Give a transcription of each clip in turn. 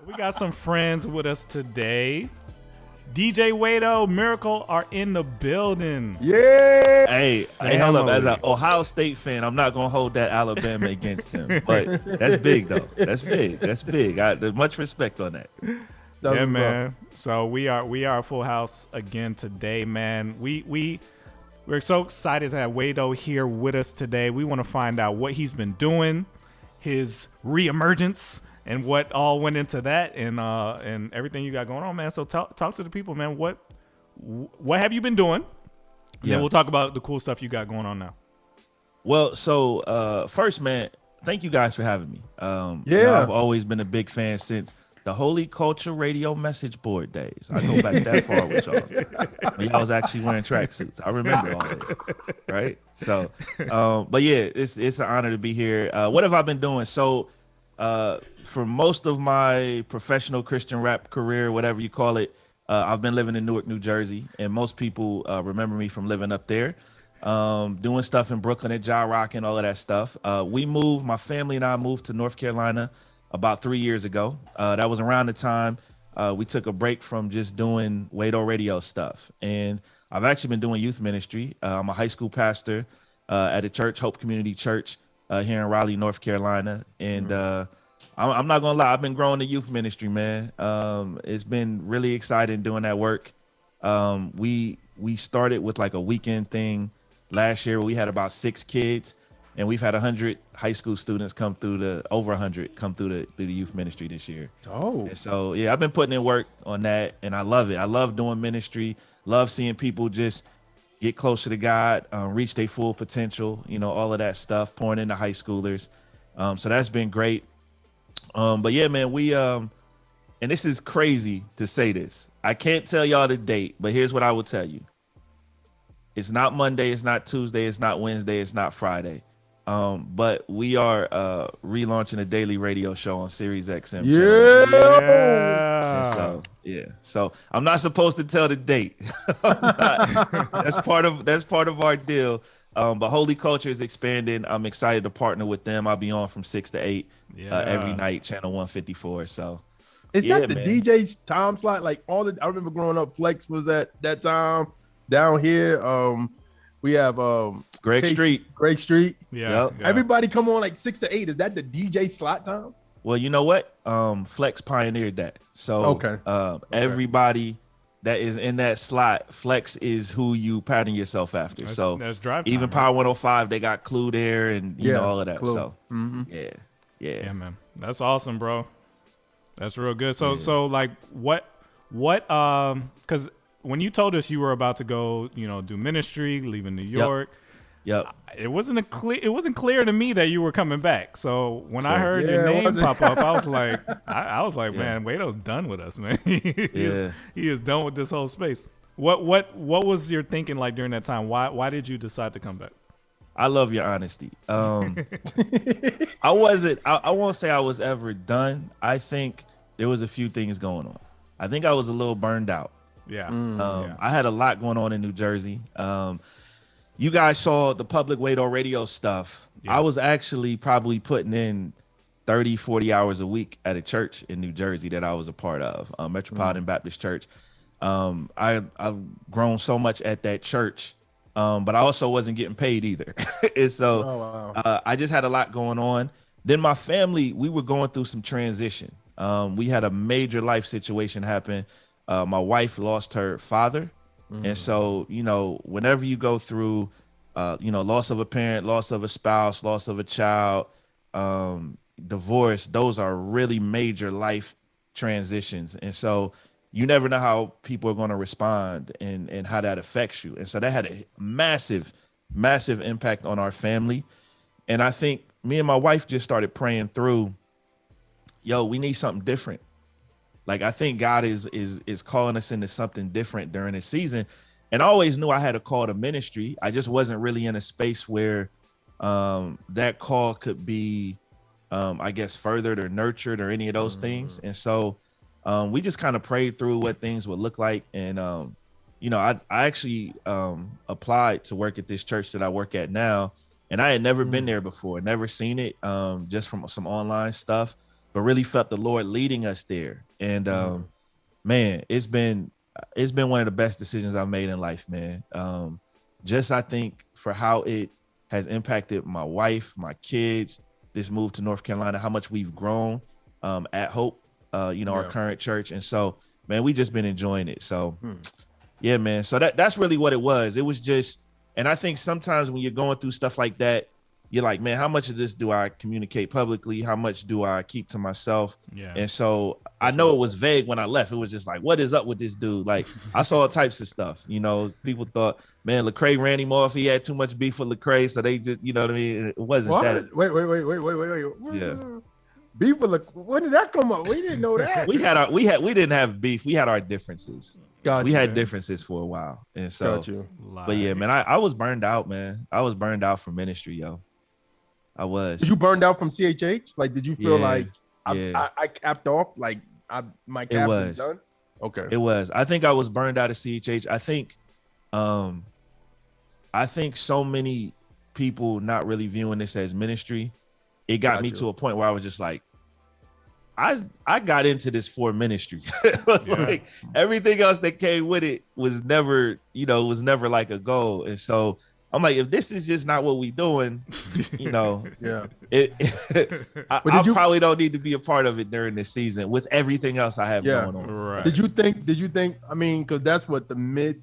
We got some friends with us today. DJ Wadeo, Miracle are in the building. Yeah. Hey, hold up. As an Ohio State fan, I'm not gonna hold that Alabama against him. But that's big though. That's big. There's much respect on that. Yeah, man. So we are a full house again today, man. We're so excited to have Wadeo here with us today. We want to find out what he's been doing, his re-emergence, and what all went into that, and everything you got going on, man. So talk to the people, man. What have you been doing? And then we'll talk about the cool stuff you got going on now. Well, so first, man, thank you guys for having me. I've always been a big fan since the Holy Culture Radio message board days. I go back that far with y'all. When y'all was actually wearing tracksuits. I remember all this, right? So, but yeah, it's an honor to be here. What have I been doing? So, for most of my professional Christian rap career, whatever you call it, I've been living in Newark, New Jersey, and most people remember me from living up there, doing stuff in Brooklyn at Ja Rock and all of that stuff. My family and I moved to North Carolina about 3 years ago. That was around the time we took a break from just doing Wadeo radio stuff. And I've actually been doing youth ministry. I'm a high school pastor at a church, Hope Community Church, here in Raleigh, North Carolina. And I'm not gonna lie, I've been growing the youth ministry, man. It's been really exciting doing that work. We started with like a weekend thing last year where we had about 6 kids, and we've had 100 high school students come through over 100 come through the youth ministry this year. Oh, and so yeah, I've been putting in work on that, and I love it. I love doing ministry. Love seeing people just get closer to God, reach their full potential. You know, all of that stuff, pouring into high schoolers. So that's been great. But yeah, man, we and this is crazy to say this. I can't tell y'all the date, but here's what I will tell you. It's not Monday, it's not Tuesday, it's not Wednesday, it's not Friday. But we are relaunching a daily radio show on Sirius XM. So I'm not supposed to tell the date. That's part of our deal. But Holy Culture is expanding. I'm excited to partner with them. I'll be on from 6 to 8 every night, channel 154. So is that the DJ's time slot? Like I remember growing up, Flex was at that time down here. We have Greg Street. Yeah. Everybody come on like 6 to 8. Is that the DJ slot time? Well, you know what? Flex pioneered that. So everybody that is in that slot, Flex is who you pattern yourself after. That's drive time, even Power 105, they got Clue there and you know all of that. Clue. So yeah, man. That's awesome, bro. That's real good. So like what because when you told us you were about to go, do ministry, leaving New York, it wasn't clear to me that you were coming back. So when I heard your name pop up, I was like, man, Wadeo's done with us, man. He is done with this whole space. What was your thinking like during that time? Why did you decide to come back? I love your honesty. I won't say I was ever done. I think there was a few things going on. I think I was a little burned out. I had a lot going on in New Jersey. You guys saw the public Wadeo radio stuff. I was actually probably putting in 30, 40 hours a week at a church in New Jersey that I was a part of, Metropolitan Baptist Church. I've grown so much at that church, but I also wasn't getting paid either. And so I just had a lot going on. Then my family, we were going through some transition. We had a major life situation happen. My wife lost her father. And so, whenever you go through, loss of a parent, loss of a spouse, loss of a child, divorce, those are really major life transitions. And so you never know how people are going to respond and how that affects you. And so that had a massive, massive impact on our family. And I think me and my wife just started praying through, we need something different. Like, I think God is calling us into something different during this season. And I always knew I had a call to ministry. I just wasn't really in a space where that call could be, furthered or nurtured or any of those things. And so we just kind of prayed through what things would look like. And, I actually applied to work at this church that I work at now. And I had never been there before, never seen it, just from some online stuff. but really felt the Lord leading us there. And man, it's been one of the best decisions I've made in life, man. Just I think for how it has impacted my wife, my kids, this move to North Carolina, how much we've grown at Hope, our current church. And so, man, we just been enjoying it. So yeah, man. So that's really what it was. It was just, and I think sometimes when you're going through stuff like that, you're like, man, how much of this do I communicate publicly? How much do I keep to myself? Yeah. And so I know it was vague when I left. It was just like, what is up with this dude? Like, I saw all types of stuff. People thought, man, Lecrae ran him off. He had too much beef with Lecrae, so they just, you know what I mean? It wasn't that. Wait. Yeah. Beef with Lecrae. When did that come up? We didn't know that. we didn't have beef. We had our differences. We had differences for a while, and so. But yeah, man, I was burned out, man. I was burned out from ministry, yo. I was. Did you burned out from CHH? Like, did you feel like I capped off? Like, my cap was done? Okay. It was. I think I was burned out of CHH. I think so many people not really viewing this as ministry. It got me to a point where I was just like, I got into this for ministry. Like, everything else that came with it was never like a goal. And so I'm like, if this is just not what we doing, I probably don't need to be a part of it during this season with everything else I have going on. Right. Did you think, I mean, because that's what the mid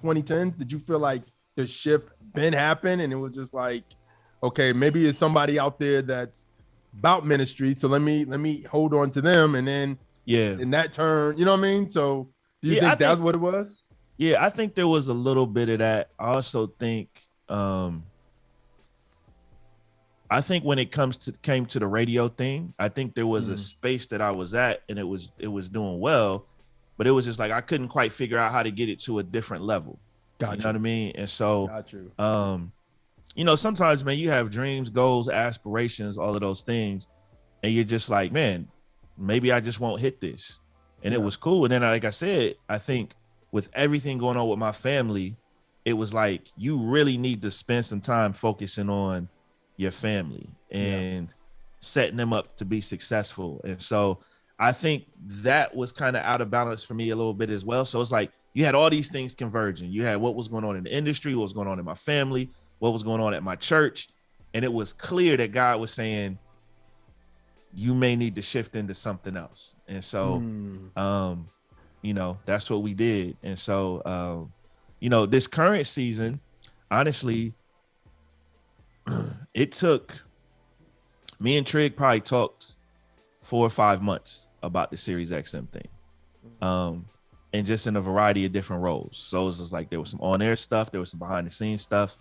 2010s, did you feel like the shift been happened and it was just like, okay, maybe it's somebody out there that's about ministry, so let me hold on to them, and then in that turn, you know what I mean? So do you think that's what it was? Yeah, I think there was a little bit of that. I also think I think when it came to the radio thing, I think there was a space that I was at, and it was doing well, but it was just like I couldn't quite figure out how to get it to a different level. You know what I mean? And so sometimes, man, you have dreams, goals, aspirations, all of those things, and you're just like, man, maybe I just won't hit this. And it was cool. And then, like I said, I think with everything going on with my family, it was like, you really need to spend some time focusing on your family and setting them up to be successful. And so I think that was kind of out of balance for me a little bit as well. So it's like, you had all these things converging. You had what was going on in the industry, what was going on in my family, what was going on at my church. And it was clear that God was saying, you may need to shift into something else. And so, that's what we did. And so, this current season, honestly, it took me and Trig probably talked 4 or 5 months about the Sirius XM thing. And just in a variety of different roles. So it was just like, there was some on-air stuff, there was some behind-the-scenes stuff.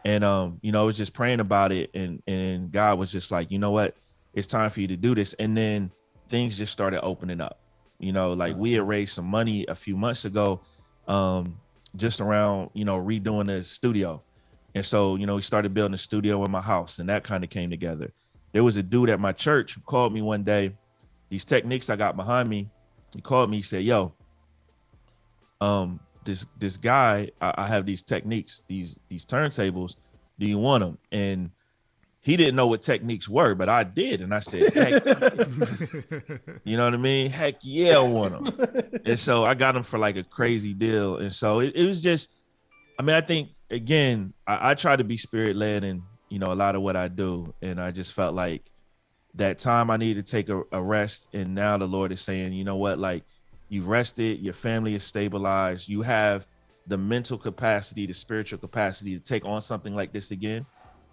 And, I was just praying about it. And God was just like, you know what? It's time for you to do this. And then things just started opening up. We had raised some money a few months ago, just around, redoing the studio. And so, we started building a studio in my house, and that kind of came together. There was a dude at my church who called me one day. These techniques I got behind me, he called me, he said, yo, this guy, I have these techniques, these turntables. Do you want them? And he didn't know what techniques were, but I did. And I said, heck, you know what I mean? Heck yeah, I want them. And so I got them for like a crazy deal. And so it was just, I think, again, I try to be spirit led in, a lot of what I do. And I just felt like that time I needed to take a rest. And now the Lord is saying, you know what, like, you've rested, your family is stabilized, you have the mental capacity, the spiritual capacity to take on something like this again.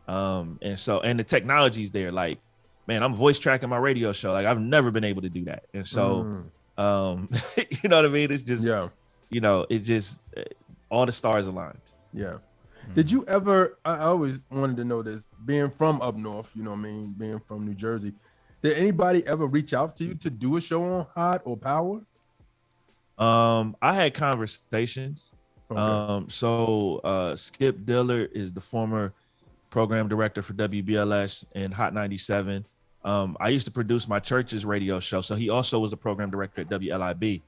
And the technology's there. Like, man, I'm voice tracking my radio show. Like, I've never been able to do that. And so, you know what I mean? It's just, it's just all the stars aligned. Yeah. Did you ever, I always wanted to know this, being from up north, being from New Jersey, did anybody ever reach out to you to do a show on Hot or Power? I had conversations. Okay. Skip Dillard is the former program director for WBLS and Hot 97. I used to produce my church's radio show, so he also was the program director at WLIB.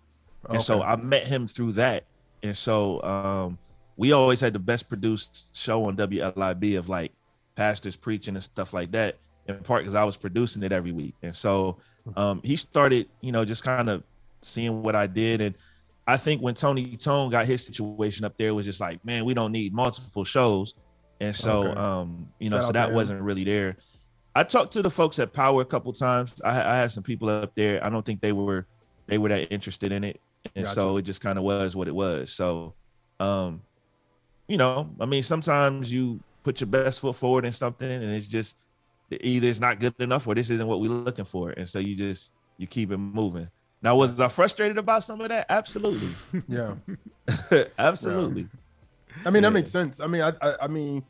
And so I met him through that. And so we always had the best produced show on WLIB of like pastors preaching and stuff like that, in part because I was producing it every week. And so He started, just kind of seeing what I did. And I think when Tony Tone got his situation up there, it was just like, man, we don't need multiple shows. And so, so that wasn't really there. I talked to the folks at Power a couple times. I had some people up there. I don't think they were that interested in it. And so it just kind of was what it was. So, sometimes you put your best foot forward in something and it's just either it's not good enough or this isn't what we're looking for. And so you keep it moving. Now, was I frustrated about some of that? Absolutely. Yeah. Absolutely. Yeah. I mean, that makes sense. I mean, I mean,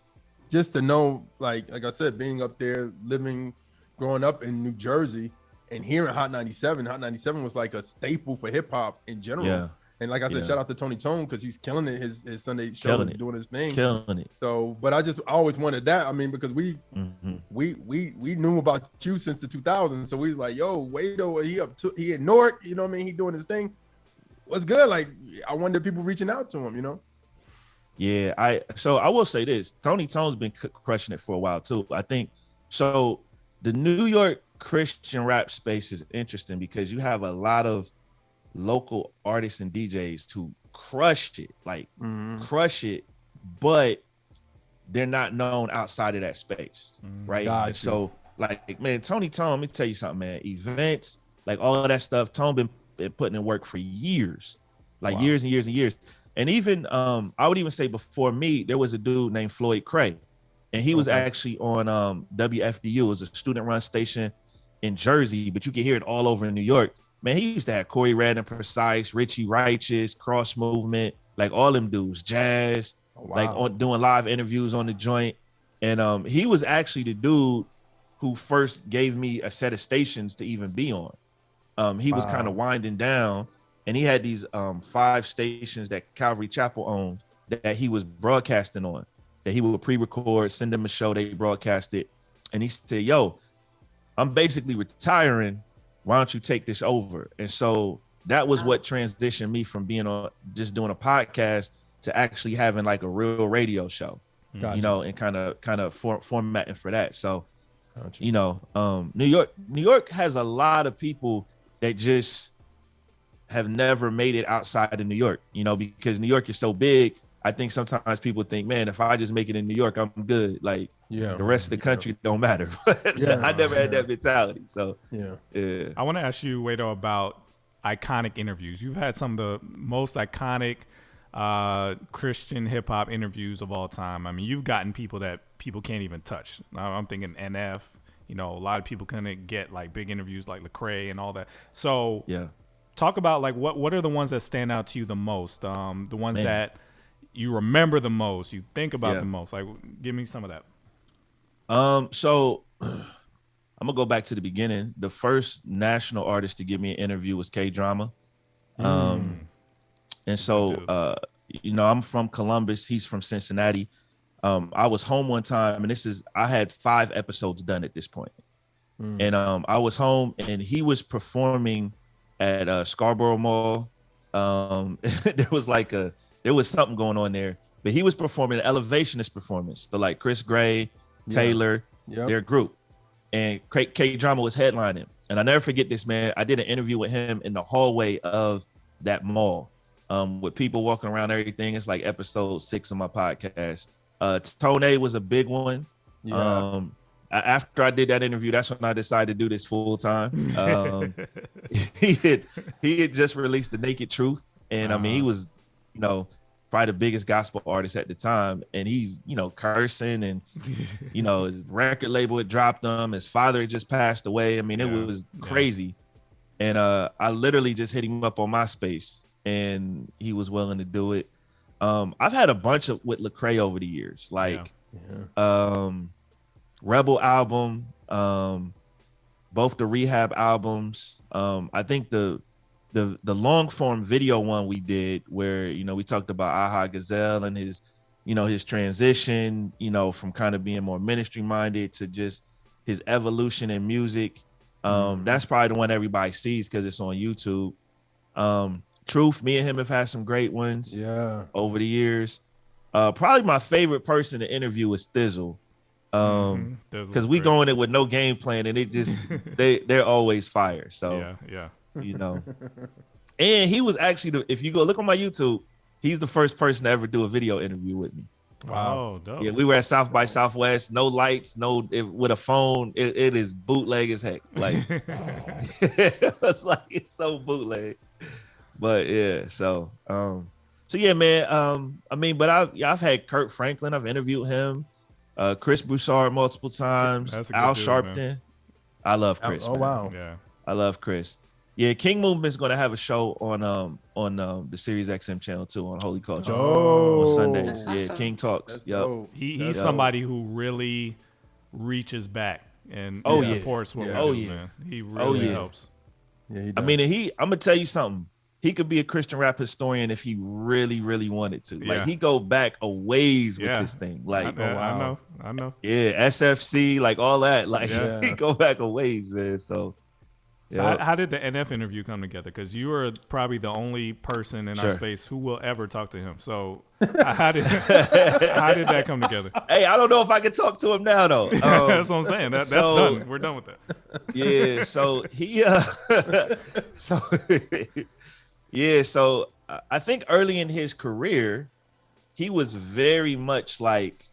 just to know, like I said, being up there, growing up in New Jersey and hearing Hot 97 was like a staple for hip hop in general. Yeah. And like I said, shout out to Tony Tone because he's killing it. His Sunday show is doing his thing. Killing it. So, but I always wanted that. I mean, because we knew about you since the 2000s. So we was like, yo, Wadeo, he in Newark, you know what I mean? He doing his thing. What's good? Like, I wonder if people reaching out to him, Yeah, I will say this. Tony Tone's been crushing it for a while too. I think so. The New York Christian rap space is interesting because you have a lot of local artists and DJs who crush it, but they're not known outside of that space, right? So, like, man, Tony Tone, let me tell you something, man. Events, like all of that stuff, Tone been putting in work for years, years and years and years. And even I would even say before me, there was a dude named Floyd Cray, and he was actually on WFDU. It was a student-run station in Jersey, but you could hear it all over in New York. Man, he used to have Corey Redden, Precise, Richie Righteous, Cross Movement, like all them dudes, Jazz, doing live interviews on the joint. And he was actually the dude who first gave me a set of stations to even be on. He was kind of winding down, and he had these 5 stations that Calvary Chapel owned that he was broadcasting on, that he would pre-record, send them a show, they broadcast it. And he said, yo, I'm basically retiring. Why don't you take this over? And so that was what transitioned me from being just doing a podcast to actually having like a real radio show, and kind of formatting for that. So, New York has a lot of people that just have never made it outside of New York, because New York is so big. I think sometimes people think, man, if I just make it in New York, I'm good. Like, the rest of the country don't matter. I never had that mentality. So, I want to ask you, Wadeo, about iconic interviews. You've had some of the most iconic Christian hip hop interviews of all time. I mean, you've gotten people that people can't even touch. I'm thinking NF. A lot of people couldn't get like big interviews like Lecrae and all that. So, talk about like what are the ones that stand out to you the most? The ones that you remember the most, you think about the most. Like, give me some of that. So I'm gonna go back to the beginning. The first national artist to give me an interview was K-Drama. And so I'm from Columbus, he's from Cincinnati. I was home one time, and I had 5 episodes done at this point. And I was home, and he was performing at Scarborough Mall. There was something going on there, but he was performing an Elevationist performance. So like Chris Gray, Taylor, their group, and K-Drama was headlining. And I never forget this, man. I did an interview with him in the hallway of that mall, with people walking around, everything. It's like episode 6 of my podcast. Tone was a big one. After I did that interview, that's when I decided to do this full time. He had just released The Naked Truth, and I mean, he was, probably the biggest gospel artist at the time, and he's cursing, and his record label had dropped him. His father had just passed away. I mean, it was crazy. And I literally just hit him up on MySpace, and he was willing to do it. I've had a bunch with Lecrae over the years, like Rebel album, both the Rehab albums. I think the long form video one we did where, we talked about Aha Gazelle and his, his transition, from kind of being more ministry minded to just his evolution in music. That's probably the one everybody sees because it's on YouTube. Truth, me and him have had some great ones over the years. Probably my favorite person to interview is Thizzle. Because we go in it with no game plan, and it just they're always fire. So yeah. And he was actually if you go look on my YouTube, he's the first person to ever do a video interview with me. Wow, dope. Yeah, we were at South by Southwest, no lights, with a phone. It is bootleg as heck. Like it's so bootleg. But yeah, so yeah, man. But I've had Kurt Franklin. I've interviewed him. Chris Broussard multiple times. Al Sharpton. Man. I love Chris. Wow. Yeah. I love Chris. Yeah, King Movement's going to have a show on the Sirius XM channel too on Holy Culture on Sundays. That's awesome. Yeah, King Talks. Yep. He's somebody who really reaches back and supports what we do, man. He really helps. Yeah, he does. I mean, I'm gonna tell you something. He could be a Christian rap historian if he really, really wanted to. Like he go back a ways with this thing. Like I know. Yeah, SFC, like all that. Like he go back a ways, man. So how did the NF interview come together? Because you are probably the only person in our space who will ever talk to him. So how did that come together? Hey, I don't know if I can talk to him now though. That's what I'm saying. That's done. We're done with that. Yeah. So he. So I think early in his career, he was very much like,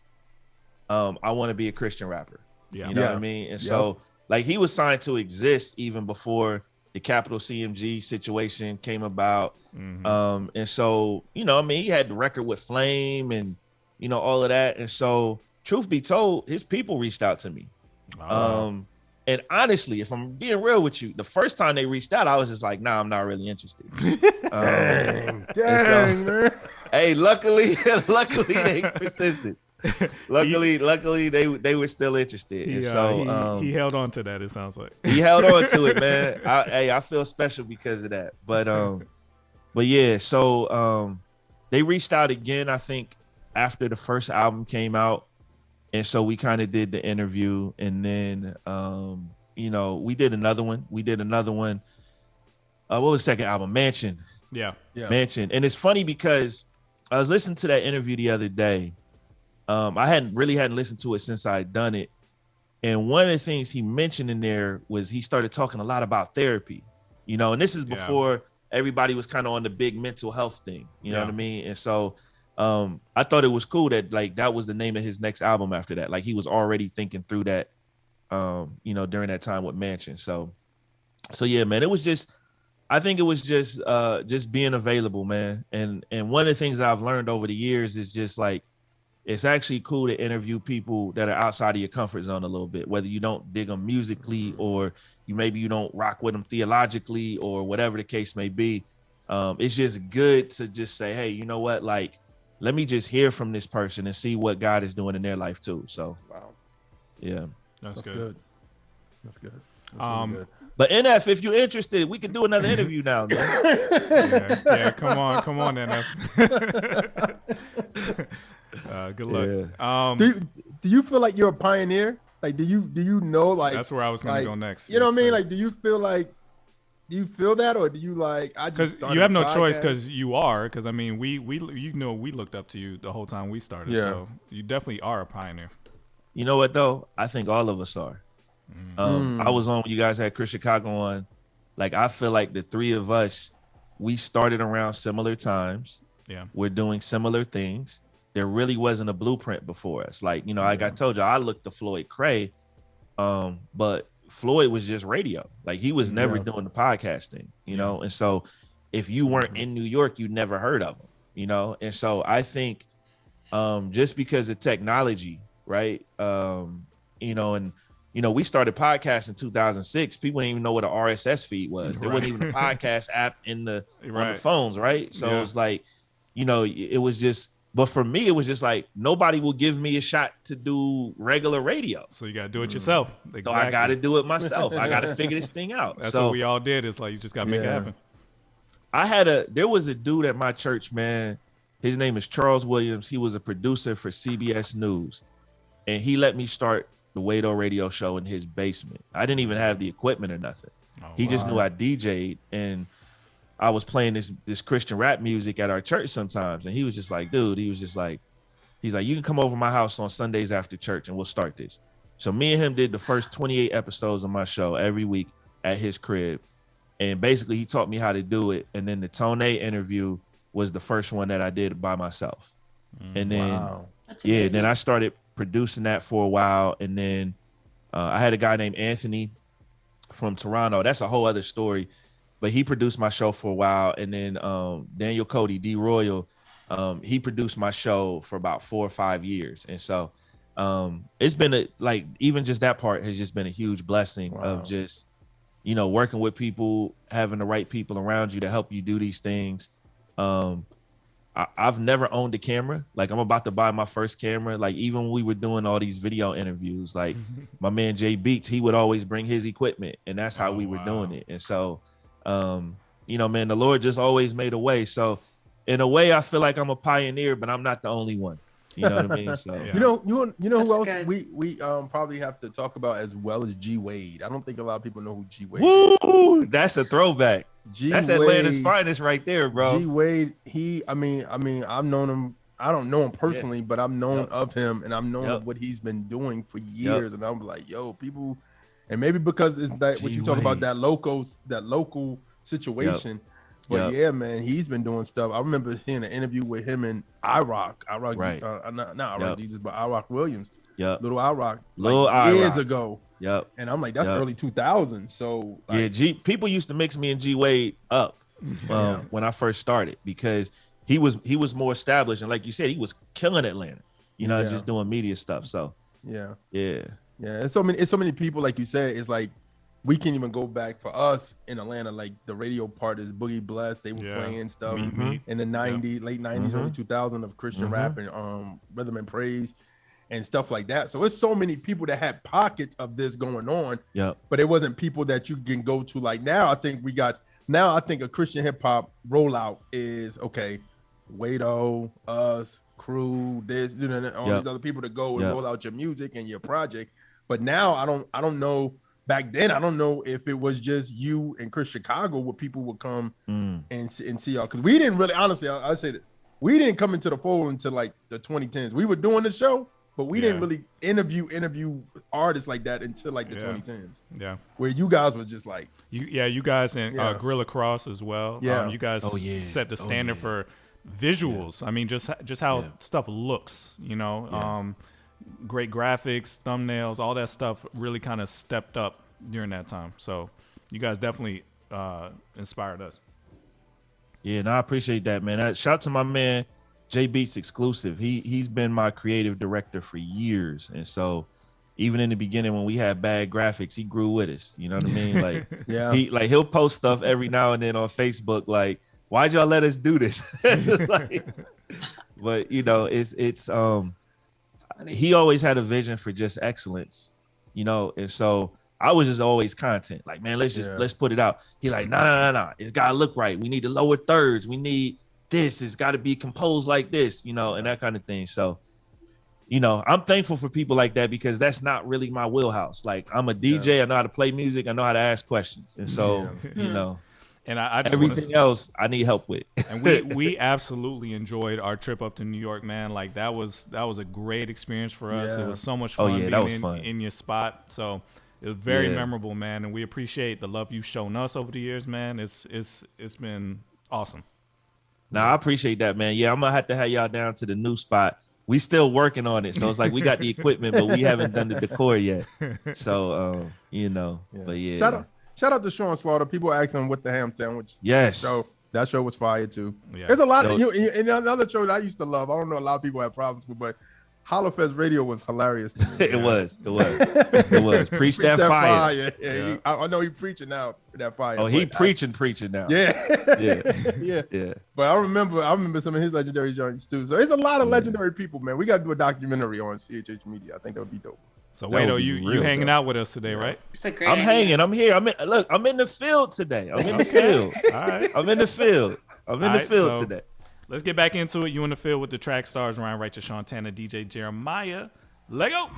I want to be a Christian rapper. Yeah. You know what I mean? And so. Like he was signed to Exist even before the Capital CMG situation came about. Mm-hmm. And so, he had the record with Flame and, all of that. And so truth be told, his people reached out to me. And honestly, if I'm being real with you, the first time they reached out, I was just like, nah, I'm not really interested. Dang, man. Hey, luckily they persisted. Luckily, they were still interested. He held on to that. It sounds like he held on to it, man. I feel special because of that. But yeah. So they reached out again. I think after the first album came out, and so we kind of did the interview, and then we did another one. What was the second album? Mansion. Yeah. Mansion. And it's funny because I was listening to that interview the other day. I hadn't listened to it since I had done it. And one of the things he mentioned in there was he started talking a lot about therapy, and this is before everybody was kind of on the big mental health thing, you know what I mean? And so I thought it was cool that like that was the name of his next album after that. Like he was already thinking through that, during that time with Mansion. So yeah, man, I think it was just being available, man. And one of the things that I've learned over the years is just like, it's actually cool to interview people that are outside of your comfort zone a little bit, whether you don't dig them musically or you don't rock with them theologically or whatever the case may be. It's just good to just say, hey, you know what? Like, let me just hear from this person and see what God is doing in their life too. So, yeah, that's good. That's good. Really good. But NF, if you're interested, we can do another interview now, man. yeah, come on, NF. Good luck. Yeah. Do you feel like you're a pioneer? Like, do you know, like, that's where I was going to go next. You know what I mean? Like, do you feel that, or do you like? Because you have no choice, because you are. Because I mean, we looked up to you the whole time we started. Yeah. So you definitely are a pioneer. You know what though? I think all of us are. I was on when you guys had Chris Chicago on. Like, I feel like the three of us, we started around similar times. Yeah, we're doing similar things. There really wasn't a blueprint before us. Like, like I told you, I looked to Floyd Cray, but Floyd was just radio. Like, he was never doing the podcast thing, you know? And so if you weren't in New York, you never heard of him,? And so I think just because of technology, right? We started podcasting in 2006. People didn't even know what an RSS feed was. There wasn't even a podcast app on the phones, right? So it's like, it was just, but for me, it was just like, nobody will give me a shot to do regular radio. So you got to do it yourself. Exactly. So I got to do it myself. I got to figure this thing out. That's what we all did. It's like, you just got to make it happen. There was a dude at my church, man. His name is Charles Williams. He was a producer for CBS News. And he let me start the Wadeo radio show in his basement. I didn't even have the equipment or nothing. He just knew I DJ'd, and I was playing this Christian rap music at our church sometimes. And he was just like, dude, He's like, you can come over to my house on Sundays after church and we'll start this. So me and him did the first 28 episodes of my show every week at his crib. And basically he taught me how to do it. And then the Tone interview was the first one that I did by myself. And then, then I started producing that for a while. And then I had a guy named Anthony from Toronto. That's a whole other story. But he produced my show for a while. And then Daniel Cody, D Royal, he produced my show for about 4 or 5 years. And so it's been even just that part has just been a huge blessing of just, working with people, having the right people around you to help you do these things. I've never owned a camera. Like, I'm about to buy my first camera. Like, even when we were doing all these video interviews, like my man Jay Beats, he would always bring his equipment, and that's how we were doing it. And so, man, the Lord just always made a way. So in a way, I feel like I'm a pioneer, but I'm not the only one. You know what I mean? So you know who else good. we probably have to talk about as well as G Wade. I don't think a lot of people know who G Wade is. Woo! That's a throwback. That's Atlanta's finest right there, bro. G Wade, I mean, I've known him. I don't know him personally, but I've known of him, and I've known of what he's been doing for years. And I'm like, yo, people, and maybe because it's that what you talk about, that local situation. But yeah, man, he's been doing stuff. I remember seeing an interview with him and not IROC Jesus, but IROC Williams. Little IROC, years ago. And I'm like, that's early 2000s. So people used to mix me and G Wade up when I first started, because he was more established, and like you said, he was killing Atlanta. Just doing media stuff. So yeah. It's so many people, like you said. It's like, we can even go back for us in Atlanta, like the radio part is Boogie Blessed. They were playing stuff in the 90s, late 90s, early 2000s of Christian rap and rhythm and praise and stuff like that. So it's so many people that had pockets of this going on, but it wasn't people that you can go to. Like now, I think a Christian hip hop rollout is, okay, Wadeo, us, Crew, this, all these other people to go and roll out your music and your project. But now I don't know. Back then, I don't know if it was just you and Chris Chicago where people would come and see y'all. Because we didn't really, honestly, I say this, we didn't come into the fold until like the 2010s. We were doing the show, but we didn't really interview artists like that until like the 2010s. Yeah. Where you guys were just like. You guys and Gorilla Cross as well. Yeah. You guys set the standard for visuals. I mean, just how stuff looks, great graphics, thumbnails, all that stuff really kind of stepped up during that time. So you guys definitely inspired us. Yeah, and I appreciate that, man. Shout out to my man, J Beats Exclusive. He's been my creative director for years. And so even in the beginning when we had bad graphics, he grew with us. You know what I mean? Like he'll post stuff every now and then on Facebook like, why'd y'all let us do this? But it's he always had a vision for just excellence, and so I was just always content. Like, man, let's put it out. He like, nah. It's gotta look right. We need the lower thirds. We need this. It's gotta be composed like this, and that kind of thing. So, I'm thankful for people like that, because that's not really my wheelhouse. Like, I'm a DJ. I know how to play music. I know how to ask questions. And so, And I just everything else I need help with. And we absolutely enjoyed our trip up to New York, man. Like that was a great experience for us. It was so much fun being in your spot. So it was very memorable, man. And we appreciate the love you've shown us over the years, man. It's been awesome. Now I appreciate that, man. Yeah, I'm gonna have to have y'all down to the new spot. We still working on it, so it's like we got the equipment, but we haven't done the decor yet. So but yeah. Shout out to Sean Slaughter. People asking what the ham sandwich. Yes. So that show was fire too. Yeah. There's a lot of and another show that I used to love. I don't know, a lot of people have problems with, but Hollowfest Radio was hilarious to me. It was. Preach that fire. Yeah. I know he preaching now. That fire. Oh, he preaching now. Yeah. Yeah. But I remember some of his legendary joints too. So it's a lot of legendary people, man. We got to do a documentary on CHH Media. I think that would be dope. So Wadeo, you hanging out with us today, right? It's a great I'm idea. hanging. I'm here. I'm in the field today. I'm in the field. All right. I'm in the field. Today. Let's get back into it. You in the field with the Trackstarz, Ryan Righteous, Sean Tanner, DJ Jeremiah. Let go.